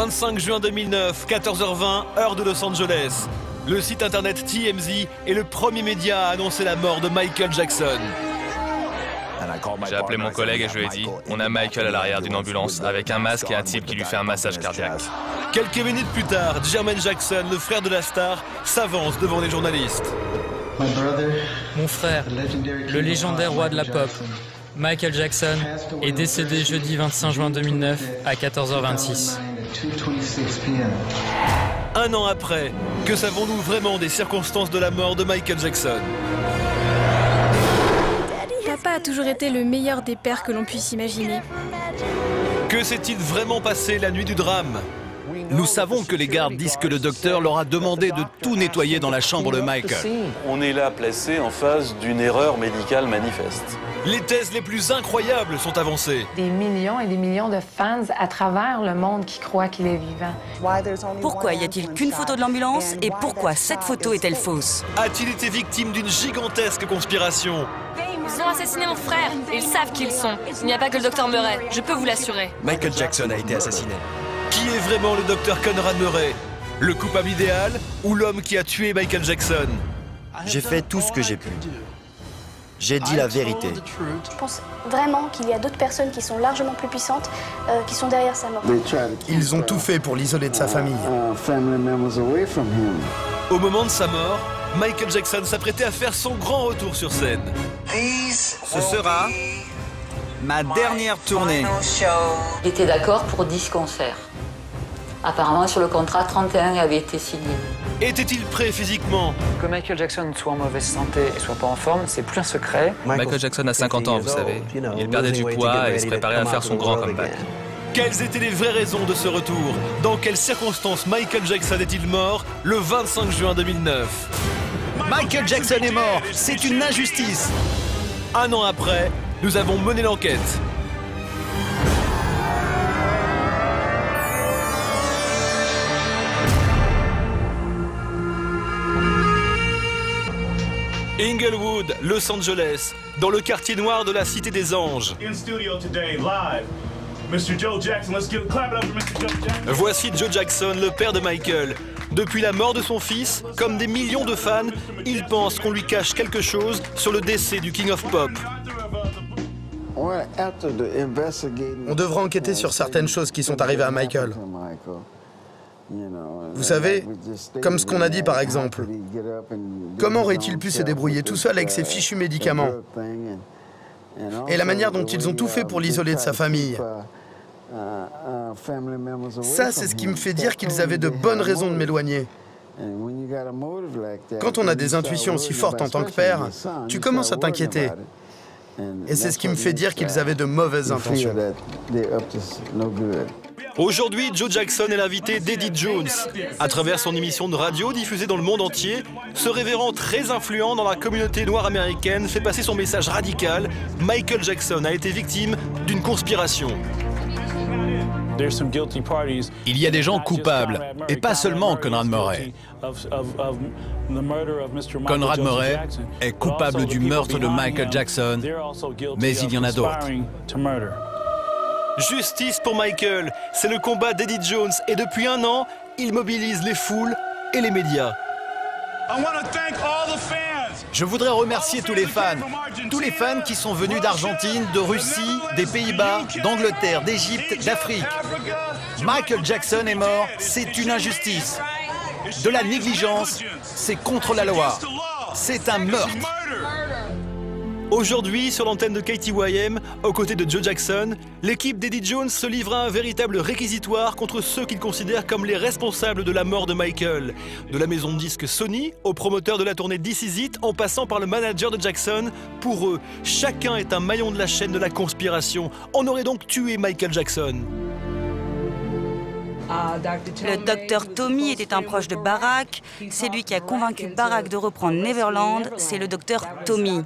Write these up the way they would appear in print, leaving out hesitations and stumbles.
25 juin 2009, 14h20, heure de Los Angeles. Le site internet TMZ est le premier média à annoncer la mort de Michael Jackson. J'ai appelé mon collègue et je lui ai dit, on a Michael à l'arrière d'une ambulance avec un masque et un type qui lui fait un massage cardiaque. Quelques minutes plus tard, Jermaine Jackson, le frère de la star, s'avance devant les journalistes. Mon frère, le légendaire roi de la pop, Michael Jackson, est décédé jeudi 25 juin 2009 à 14h26. Un an après, que savons-nous vraiment des circonstances de la mort de Michael Jackson? Papa a toujours été le meilleur des pères que l'on puisse imaginer. Que s'est-il vraiment passé la nuit du drame? Nous savons que les gardes disent que le docteur leur a demandé de tout nettoyer dans la chambre de Michael. On est là placé en face d'une erreur médicale manifeste. Les thèses les plus incroyables sont avancées. Des millions et des millions de fans à travers le monde qui croient qu'il est vivant. Pourquoi y a-t-il qu'une photo de l'ambulance et pourquoi cette photo est-elle fausse? A-t-il été victime d'une gigantesque conspiration? Ils ont assassiné mon frère et ils savent qui ils sont. Il n'y a pas que le docteur Murray, je peux vous l'assurer. Michael Jackson a été assassiné. Qui est vraiment le docteur Conrad Murray? Le coupable idéal ou l'homme qui a tué Michael Jackson? J'ai fait tout ce que j'ai pu. J'ai dit la vérité. Je pense vraiment qu'il y a d'autres personnes qui sont largement plus puissantes qui sont derrière sa mort. Ils ont tout fait pour l'isoler de sa famille. Au moment de sa mort, Michael Jackson s'apprêtait à faire son grand retour sur scène. Ce sera ma dernière tournée. Il était d'accord pour 10 concerts. Apparemment, sur le contrat, 31 avait été signé. Était-il prêt physiquement? Que Michael Jackson soit en mauvaise santé et soit pas en forme, c'est plus un secret. Michael Jackson a 50 ans, vous savez. Il perdait du poids et se préparait à faire son grand comeback. Quelles étaient les vraies raisons de ce retour? Dans quelles circonstances Michael Jackson est-il mort le 25 juin 2009? Michael Jackson est mort, c'est une injustice. Un an après, nous avons mené l'enquête. Inglewood, Los Angeles, dans le quartier noir de la Cité des Anges. Voici Joe Jackson, le père de Michael. Depuis la mort de son fils, comme des millions de fans, il pense qu'on lui cache quelque chose sur le décès du King of Pop. On devra enquêter sur certaines choses qui sont arrivées à Michael. Vous savez, comme ce qu'on a dit par exemple. Comment aurait-il pu se débrouiller tout seul avec ses fichus médicaments? Et la manière dont ils ont tout fait pour l'isoler de sa famille. Ça, c'est ce qui me fait dire qu'ils avaient de bonnes raisons de m'éloigner. Quand on a des intuitions aussi fortes en tant que père, tu commences à t'inquiéter. Et c'est ce qui me fait dire qu'ils avaient de mauvaises intentions. Aujourd'hui, Joe Jackson est l'invité d'Eddie Jones. À travers son émission de radio diffusée dans le monde entier, ce révérend très influent dans la communauté noire américaine fait passer son message radical. Michael Jackson a été victime d'une conspiration. Il y a des gens coupables, et pas seulement Conrad Murray. Conrad Murray est coupable du meurtre de Michael Jackson, mais il y en a d'autres. Justice pour Michael, c'est le combat d'Eddie Jones et depuis un an, il mobilise les foules et les médias. Je voudrais remercier tous les fans qui sont venus d'Argentine, de Russie, des Pays-Bas, d'Angleterre, d'Égypte, d'Afrique. Michael Jackson est mort, c'est une injustice. De la négligence, c'est contre la loi. C'est un meurtre. Aujourd'hui, sur l'antenne de KTYM, aux côtés de Joe Jackson, l'équipe d'Eddie Jones se livre à un véritable réquisitoire contre ceux qu'ils considèrent comme les responsables de la mort de Michael. De la maison de disques Sony, au promoteur de la tournée This Is It, en passant par le manager de Jackson, pour eux, chacun est un maillon de la chaîne de la conspiration. On aurait donc tué Michael Jackson. Le docteur Tommy était un proche de Barack. C'est lui qui a convaincu Barack de reprendre Neverland. C'est le docteur Tommy.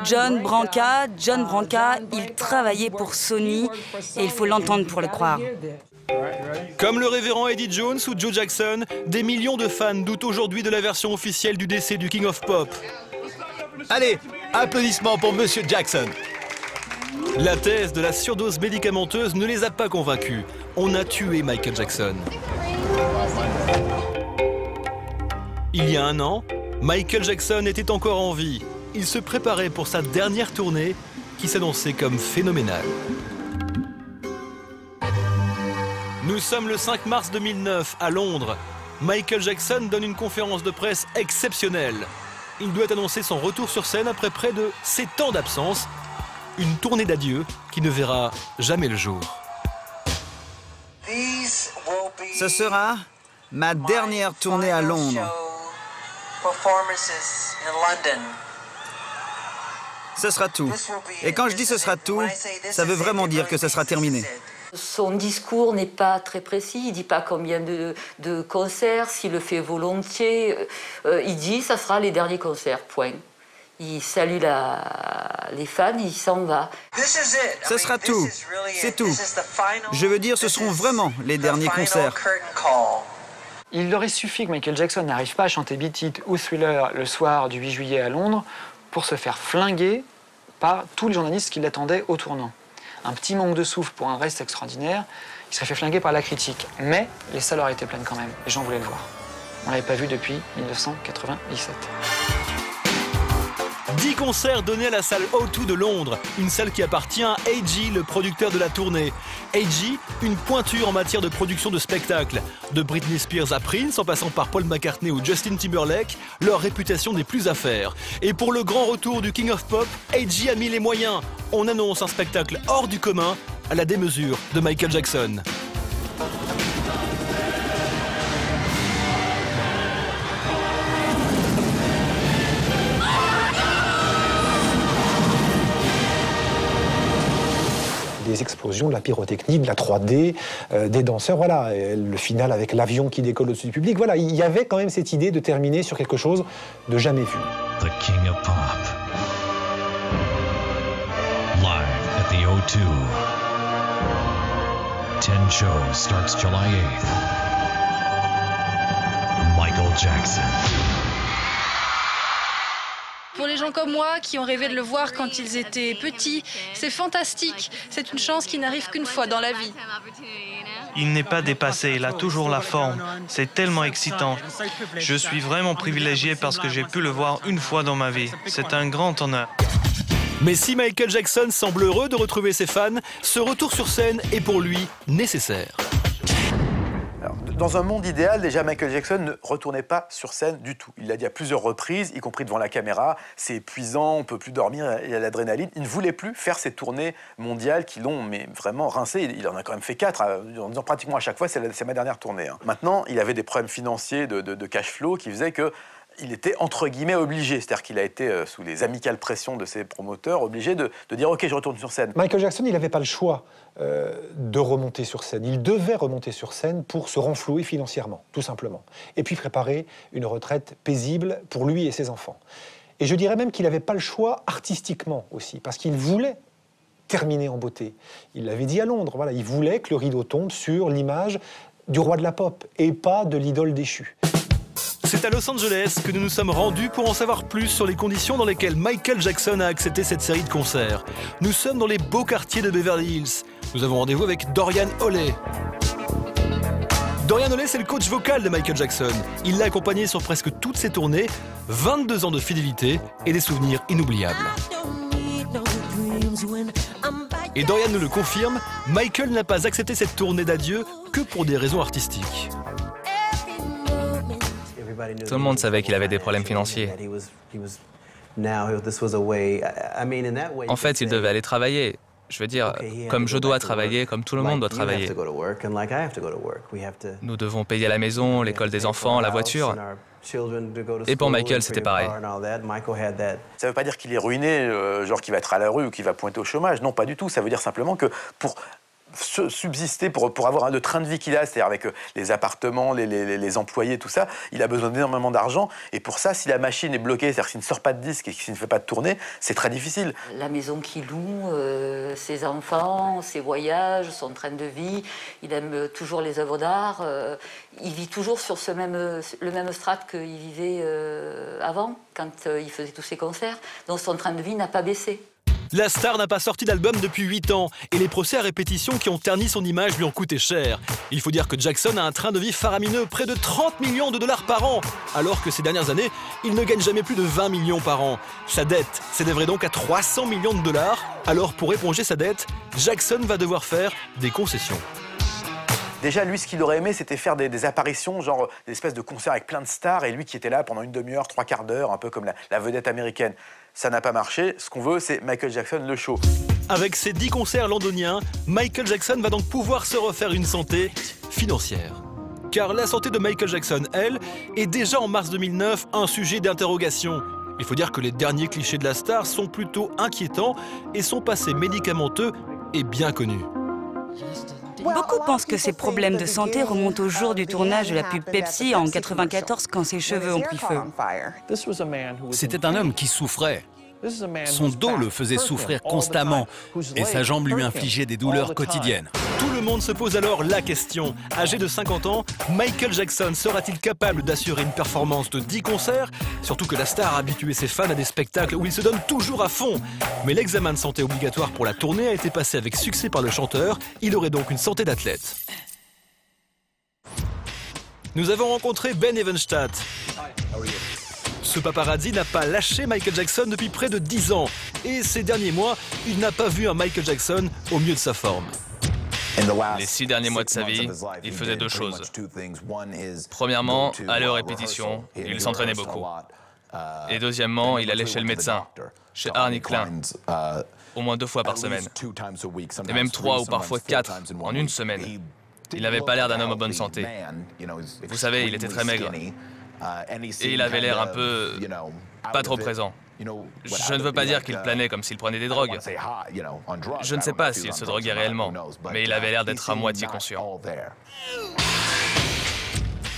John Branca, il travaillait pour Sony et il faut l'entendre pour le croire. Comme le révérend Eddie Jones ou Joe Jackson, des millions de fans doutent aujourd'hui de la version officielle du décès du King of Pop. Allez, applaudissements pour Monsieur Jackson. La thèse de la surdose médicamenteuse ne les a pas convaincus. On a tué Michael Jackson. Il y a un an, Michael Jackson était encore en vie. Il se préparait pour sa dernière tournée qui s'annonçait comme phénoménale. Nous sommes le 5 mars 2009 à Londres. Michael Jackson donne une conférence de presse exceptionnelle. Il doit annoncer son retour sur scène après près de 7 ans d'absence. Une tournée d'adieu qui ne verra jamais le jour. Ce sera ma dernière tournée à Londres. Ce sera tout. Et quand je dis ce sera tout, ça veut vraiment dire que ce sera terminé. Son discours n'est pas très précis, il ne dit pas combien de concerts, s'il le fait volontiers. Il dit ça sera les derniers concerts, point. Il salue les fans, il s'en va. Ce sera tout, c'est tout. Je veux dire, ce seront vraiment les derniers concerts. Il aurait suffi que Michael Jackson n'arrive pas à chanter Beat It ou Thriller le soir du 8 juillet à Londres pour se faire flinguer par tous les journalistes qui l'attendaient au tournant. Un petit manque de souffle pour un reste extraordinaire, il serait fait flinguer par la critique. Mais les salles auraient été pleines quand même, les gens voulaient le voir. On ne l'avait pas vu depuis 1997. 10 concerts donnés à la salle O2 de Londres, une salle qui appartient à A.G., le producteur de la tournée. A.G., une pointure en matière de production de spectacles. De Britney Spears à Prince, en passant par Paul McCartney ou Justin Timberlake, leur réputation n'est plus à faire. Et pour le grand retour du King of Pop, A.G. a mis les moyens. On annonce un spectacle hors du commun, à la démesure de Michael Jackson. Des explosions, de la pyrotechnie, de la 3D, des danseurs, voilà, et le final avec l'avion qui décolle au-dessus du public. Voilà, il y avait quand même cette idée de terminer sur quelque chose de jamais vu. The King of Pop. Live at the O2. 10 shows starts July 8th. Michael Jackson. Pour les gens comme moi qui ont rêvé de le voir quand ils étaient petits, c'est fantastique. C'est une chance qui n'arrive qu'une fois dans la vie. Il n'est pas dépassé, il a toujours la forme. C'est tellement excitant. Je suis vraiment privilégié parce que j'ai pu le voir une fois dans ma vie. C'est un grand honneur. Mais si Michael Jackson semble heureux de retrouver ses fans, ce retour sur scène est pour lui nécessaire. Alors, dans un monde idéal, déjà, Michael Jackson ne retournait pas sur scène du tout. Il l'a dit à plusieurs reprises, y compris devant la caméra. C'est épuisant, on ne peut plus dormir, il y a l'adrénaline. Il ne voulait plus faire ces tournées mondiales qui l'ont vraiment rincé. Il en a quand même fait 4, en disant pratiquement à chaque fois, c'est ma dernière tournée. Maintenant, il avait des problèmes financiers de cash flow qui faisaient que il était entre guillemets obligé, c'est-à-dire qu'il a été sous les amicales pressions de ses promoteurs, obligé de dire ok, je retourne sur scène. Michael Jackson, il n'avait pas le choix de remonter sur scène. Il devait remonter sur scène pour se renflouer financièrement, tout simplement. Et puis préparer une retraite paisible pour lui et ses enfants. Et je dirais même qu'il n'avait pas le choix artistiquement aussi, parce qu'il voulait terminer en beauté. Il l'avait dit à Londres, voilà, il voulait que le rideau tombe sur l'image du roi de la pop et pas de l'idole déchue. C'est à Los Angeles que nous nous sommes rendus pour en savoir plus sur les conditions dans lesquelles Michael Jackson a accepté cette série de concerts. Nous sommes dans les beaux quartiers de Beverly Hills. Nous avons rendez-vous avec Dorian Holley. Dorian Holley, c'est le coach vocal de Michael Jackson. Il l'a accompagné sur presque toutes ses tournées, 22 ans de fidélité et des souvenirs inoubliables. Et Dorian nous le confirme, Michael n'a pas accepté cette tournée d'adieu que pour des raisons artistiques. Tout le monde savait qu'il avait des problèmes financiers. En fait, il devait aller travailler. Je veux dire, comme je dois travailler, comme tout le monde doit travailler. Nous devons payer la maison, l'école des enfants, la voiture. Et pour Michael, c'était pareil. Ça ne veut pas dire qu'il est ruiné, genre qu'il va être à la rue ou qu'il va pointer au chômage. Non, pas du tout. Ça veut dire simplement que pour subsister, pour avoir le train de vie qu'il a, c'est-à-dire avec les appartements, les employés, tout ça, il a besoin d'énormément d'argent. Et pour ça, si la machine est bloquée, c'est-à-dire s'il ne sort pas de disque et s'il ne fait pas de tournée, c'est très difficile. La maison qu'il loue, ses enfants, ses voyages, son train de vie, il aime toujours les œuvres d'art. Il vit toujours sur le même strate qu'il vivait avant, quand il faisait tous ses concerts. Donc son train de vie n'a pas baissé. La star n'a pas sorti d'album depuis 8 ans et les procès à répétition qui ont terni son image lui ont coûté cher. Il faut dire que Jackson a un train de vie faramineux, près de 30 millions de dollars par an, alors que ces dernières années, il ne gagne jamais plus de 20 millions par an. Sa dette s'élèverait donc à 300 millions de dollars. Alors pour éponger sa dette, Jackson va devoir faire des concessions. Déjà, lui, ce qu'il aurait aimé, c'était faire des apparitions, genre des espèces de concerts avec plein de stars, et lui qui était là pendant une demi-heure, 3/4 d'heure, un peu comme la vedette américaine. Ça n'a pas marché. Ce qu'on veut, c'est Michael Jackson, le show. Avec ses 10 concerts londoniens, Michael Jackson va donc pouvoir se refaire une santé financière. Car la santé de Michael Jackson, elle, est déjà en mars 2009 un sujet d'interrogation. Il faut dire que les derniers clichés de la star sont plutôt inquiétants et son passé médicamenteux est bien connu. Beaucoup pensent que ses problèmes de santé remontent au jour du tournage de la pub Pepsi en 1994 quand ses cheveux ont pris feu. C'était un homme qui souffrait. Son dos le faisait souffrir constamment et sa jambe lui infligeait des douleurs quotidiennes. Tout le monde se pose alors la question. Âgé de 50 ans, Michael Jackson sera-t-il capable d'assurer une performance de 10 concerts? Surtout que la star a habitué ses fans à des spectacles où il se donne toujours à fond. Mais l'examen de santé obligatoire pour la tournée a été passé avec succès par le chanteur. Il aurait donc une santé d'athlète. Nous avons rencontré Ben Evenstadt. Ce paparazzi n'a pas lâché Michael Jackson depuis près de 10 ans. Et ces derniers mois, il n'a pas vu un Michael Jackson au mieux de sa forme. Les 6 derniers mois de sa vie, il faisait 2 choses. Premièrement, aller aux répétitions, il s'entraînait beaucoup. Et deuxièmement, il allait chez le médecin, chez Arnie Klein, au moins 2 fois par semaine. Et même 3 ou parfois 4 en une semaine. Il n'avait pas l'air d'un homme en bonne santé. Vous savez, il était très maigre. Et il avait l'air un peu... pas trop présent. Je ne veux pas dire qu'il planait comme s'il prenait des drogues. Je ne sais pas s'il se droguait réellement, mais il avait l'air d'être à moitié conscient.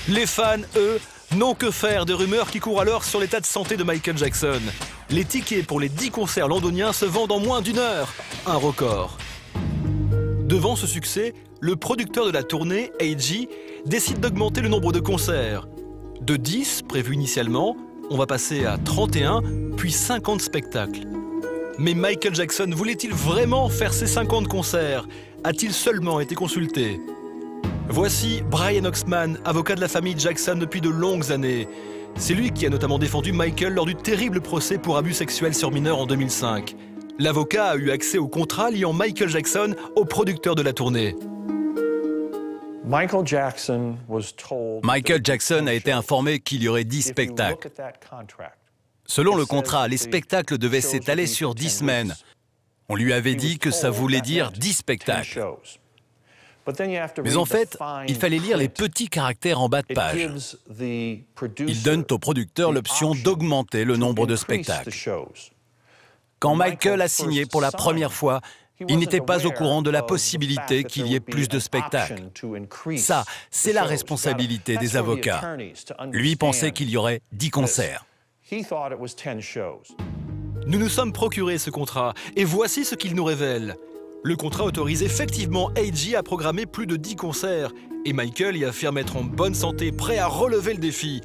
Les fans, eux, n'ont que faire de rumeurs qui courent alors sur l'état de santé de Michael Jackson. Les tickets pour les 10 concerts londoniens se vendent en moins d'1 heure. Un record. Devant ce succès, le producteur de la tournée, AG, décide d'augmenter le nombre de concerts. De 10 prévus initialement, on va passer à 31, puis 50 spectacles. Mais Michael Jackson voulait-il vraiment faire ces 50 concerts? A-t-il seulement été consulté? Voici Brian Oxman, avocat de la famille Jackson depuis de longues années. C'est lui qui a notamment défendu Michael lors du terrible procès pour abus sexuels sur mineurs en 2005. L'avocat a eu accès au contrat liant Michael Jackson au producteur de la tournée. Michael Jackson a été informé qu'il y aurait 10 spectacles. Selon le contrat, les spectacles devaient s'étaler sur 10 semaines. On lui avait dit que ça voulait dire 10 spectacles. Mais en fait, il fallait lire les petits caractères en bas de page. Ils donnent au producteur l'option d'augmenter le nombre de spectacles. Quand Michael a signé pour la première fois, il n'était pas au courant de la possibilité qu'il y ait plus de spectacles. Ça, c'est la responsabilité des avocats. Lui pensait qu'il y aurait 10 concerts. Nous nous sommes procuré ce contrat, et voici ce qu'il nous révèle. Le contrat autorise effectivement AG à programmer plus de 10 concerts, et Michael y affirme être en bonne santé, prêt à relever le défi.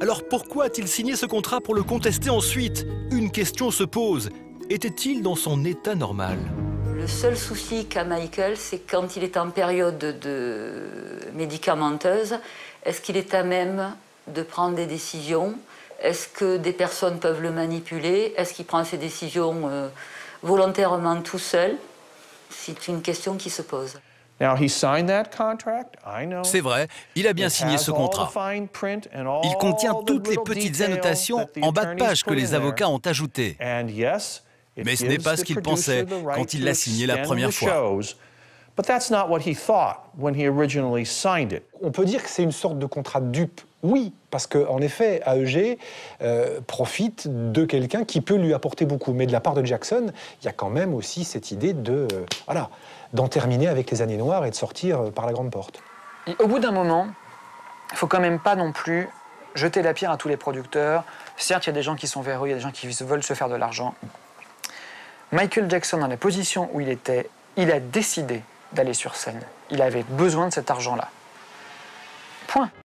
Alors pourquoi a-t-il signé ce contrat pour le contester ensuite? Une question se pose. Était-il dans son état normal? Le seul souci qu'a Michael, c'est quand il est en période médicamenteuse, est-ce qu'il est à même de prendre des décisions? Est-ce que des personnes peuvent le manipuler? Est-ce qu'il prend ses décisions volontairement tout seul? C'est une question qui se pose. C'est vrai, il a bien signé ce contrat. Il contient toutes les petites annotations en bas de page que les avocats ont ajoutées. Mais ce n'est pas ce qu'il pensait quand il l'a signé la première fois. On peut dire que c'est une sorte de contrat de dupe. Oui, parce qu'en effet, AEG profite de quelqu'un qui peut lui apporter beaucoup. Mais de la part de Jackson, il y a quand même aussi cette idée d'en terminer avec les années noires et de sortir par la grande porte. Et au bout d'un moment, il ne faut quand même pas non plus jeter la pierre à tous les producteurs. Certes, il y a des gens qui sont véreux, il y a des gens qui veulent se faire de l'argent. Michael Jackson, dans la position où il était, il a décidé d'aller sur scène. Il avait besoin de cet argent-là. Point.